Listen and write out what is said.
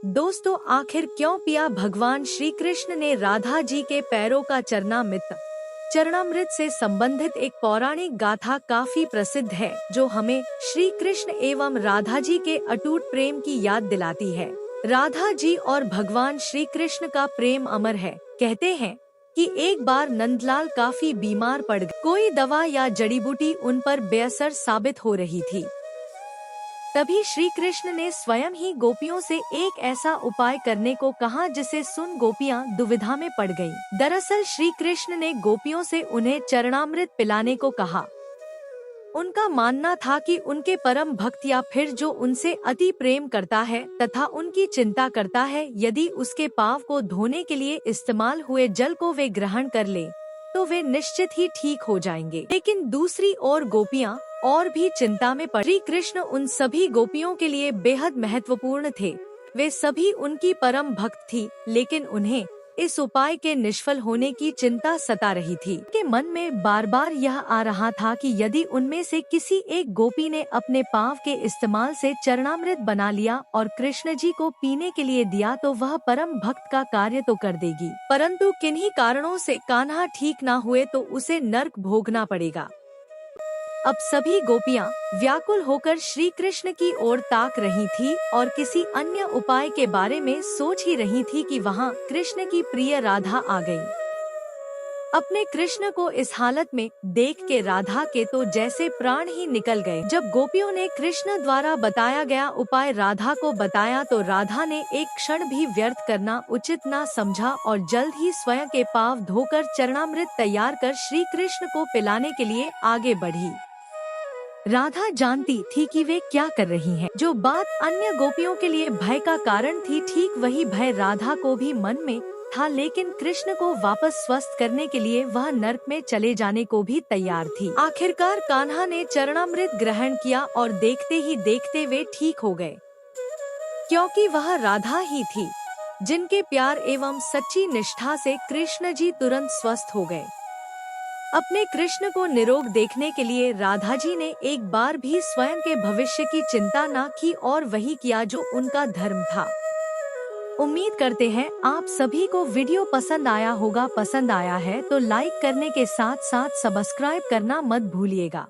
दोस्तों, आखिर क्यों पिया भगवान श्री कृष्ण ने राधा जी के पैरों का चरणामृत से संबंधित एक पौराणिक गाथा काफी प्रसिद्ध है, जो हमें श्री कृष्ण एवं राधा जी के अटूट प्रेम की याद दिलाती है। राधा जी और भगवान श्री कृष्ण का प्रेम अमर है। कहते हैं कि एक बार नंदलाल काफी बीमार पड़ गए। कोई दवा या जड़ी बूटी उन पर बेअसर साबित हो रही थी। तभी श्री कृष्ण ने स्वयं ही गोपियों से एक ऐसा उपाय करने को कहा, जिसे सुन गोपियां दुविधा में पड़ गईं। दरअसल श्री कृष्ण ने गोपियों से उन्हें चरणामृत पिलाने को कहा। उनका मानना था कि उनके परम भक्त या फिर जो उनसे अति प्रेम करता है तथा उनकी चिंता करता है, यदि उसके पाव को धोने के लिए इस्तेमाल हुए जल को वे ग्रहण कर ले तो वे निश्चित ही ठीक हो जाएंगे। लेकिन दूसरी ओर गोपियां और भी चिंता में पड़ी। श्री कृष्ण उन सभी गोपियों के लिए बेहद महत्वपूर्ण थे। वे सभी उनकी परम भक्त थी, लेकिन उन्हें इस उपाय के निष्फल होने की चिंता सता रही थी। उनके मन में बार बार यह आ रहा था कि यदि उनमें से किसी एक गोपी ने अपने पांव के इस्तेमाल से चरणामृत बना लिया और कृष्ण जी को पीने के लिए दिया तो वह परम भक्त का कार्य तो कर देगी, परंतु किन्हीं कारणों से कान्हा ठीक न हुए तो उसे नर्क भोगना पड़ेगा। अब सभी गोपियां व्याकुल होकर श्री कृष्ण की ओर ताक रही थी और किसी अन्य उपाय के बारे में सोच ही रही थी कि वहां कृष्ण की प्रिय राधा आ गई। अपने कृष्ण को इस हालत में देख के राधा के तो जैसे प्राण ही निकल गए। जब गोपियों ने कृष्ण द्वारा बताया गया उपाय राधा को बताया तो राधा ने एक क्षण भी व्यर्थ करना उचित न समझा और जल्द ही स्वयं के पांव धोकर चरणामृत तैयार कर श्री कृष्ण को पिलाने के लिए आगे बढ़ी। राधा जानती थी कि वे क्या कर रही हैं। जो बात अन्य गोपियों के लिए भय का कारण थी, ठीक वही भय राधा को भी मन में था, लेकिन कृष्ण को वापस स्वस्थ करने के लिए वह नर्क में चले जाने को भी तैयार थी। आखिरकार कान्हा ने चरणामृत ग्रहण किया और देखते ही देखते वे ठीक हो गए, क्योंकि वह राधा ही थी जिनके प्यार एवं सच्ची निष्ठा से कृष्ण जी तुरंत स्वस्थ हो गए। अपने कृष्ण को निरोग देखने के लिए राधा जी ने एक बार भी स्वयं के भविष्य की चिंता न की और वही किया जो उनका धर्म था। उम्मीद करते हैं आप सभी को वीडियो पसंद आया होगा। पसंद आया है तो लाइक करने के साथ साथ सब्सक्राइब करना मत भूलिएगा।